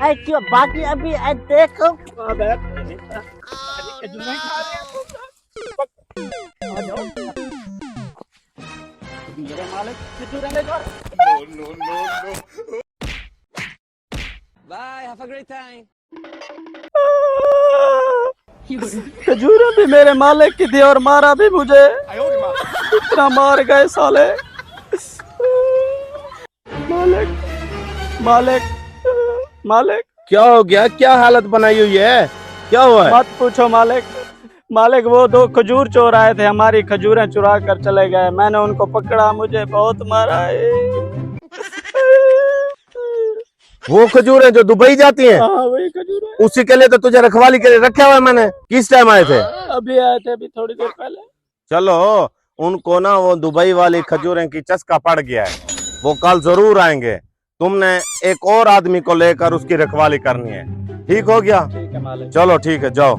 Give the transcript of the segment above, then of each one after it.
अरे क्यों बाकी अभी देखो। आ जाओ मेरे मालिक खजूर लेकर। Bye, have a great time. खजूरें भी मेरे मालिक की थी और मारा भी मुझे। इतना मार गए साले। मालिक मालिक मालिक। क्या हो गया? क्या हालत बनाई हुई है? क्या हुआ है? मत पूछो मालिक। मालिक वो दो खजूर चोर आए थे, हमारी खजूरें चुरा कर चले गए। मैंने उनको पकड़ा, मुझे बहुत मारा है। वो खजूर है जो दुबई जाती हैं? हाँ वही खजूर है। उसी के लिए तो तुझे रखवाली के लिए रखा हुआ है मैंने। किस टाइम आए थे? अभी आए थे, अभी थोड़ी देर पहले। चलो, उनको ना वो दुबई वाली खजूरें की चस्का पड़ गया है, वो कल जरूर आएंगे। तुमने एक और आदमी को लेकर उसकी रखवाली करनी है। ठीक हो गया? ठीक है मालिक। चलो ठीक है, जाओ।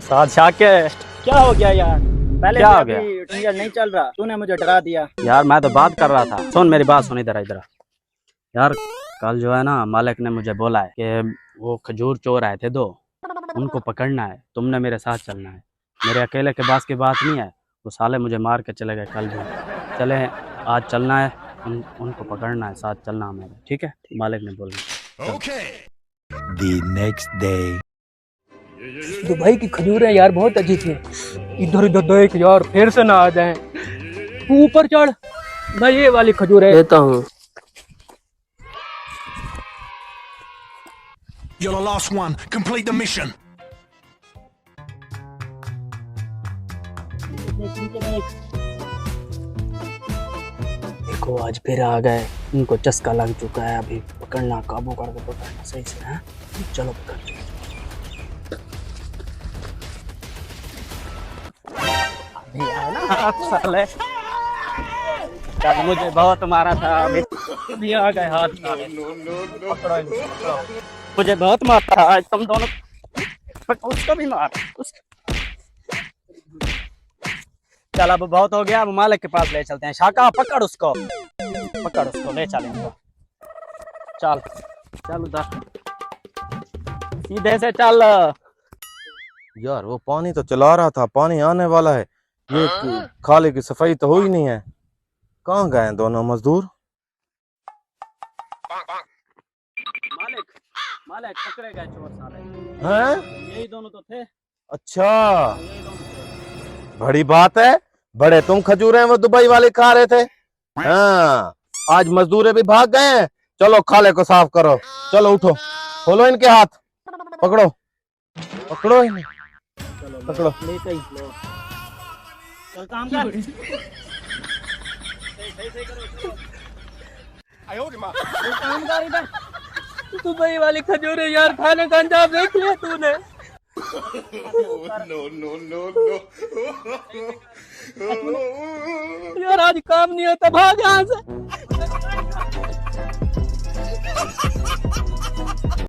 साथ शाके क्या हो गया यार? पहले क्या भी हो अभी ट्रिगर नहीं चल रहा, तूने मुझे डरा दिया। यार मैं तो बात कर रहा था। सुन मेरी बात, सुन इधर इधर। यार कल जो है ना, मालिक ने मुझे बोला है कि वो खजूर चोर आए थे दो, उनको पकड़ना है, तुमने मेरे साथ चलना है। मेरे अकेले के पास की बात नहीं है, वो साले मुझे मार के चले गए कल भी। चले आज चलना है, उनको पकड़ना है, साथ चलना है मेरे। ठीक है, मालिक ने बोला। The next day. दुबई की खजूरें यार बहुत अच्छी थी। इधर उधर देख यार, फिर से ना आ जाएं। तू ऊपर चढ़, मैं ये वाली खजूरें लेता हूँ। You're the last one. Complete the mission. देखो आज फिर आ गए, उनको चस्का लग चुका है। अभी पकड़ना, काबू करके पकड़ना सही से है। चलो पकड़। अभी आए ना साले, कल मुझे बहुत मारा था, अभी आ गए हाथ साले। पकड़ो इनको, पकड़ो। मुझे बहुत मारता था आज तुम दोनों। उसको भी मार। चल अब बहुत हो गया, अब मालिक के पास ले चलते हैं। शाका पकड़ उसको, पकड़ उसको, ले चलेंगे। चल चल उधर सीधे से चल। यार वो पानी तो चला रहा था, पानी आने वाला है। ये खाले की सफाई तो हुई नहीं है। कहाँ गए दोनों मजदूर? मालिक मालिक पकड़े गए चोर साले। हैं? यही दोनों तो थे। अच्छा, यही दोनों थे। बड़ी बात है। बड़े तुम खजूर हैं वो दुबई वाले खा रहे थे। हाँ, आज मजदूर भी भाग गए हैं। चलो खाले को साफ करो। चलो उठो, खोलो इनके हाथ, पकड़ो पकड़ो इन्हें, पकड़ो। लेते ही लो। चल काम कर। काम कर इधर। दुबई वाली खजूरें यार खाने का अंजाम देख लिया तूने। यार आज काम नहीं होता, भाग यहाँ से।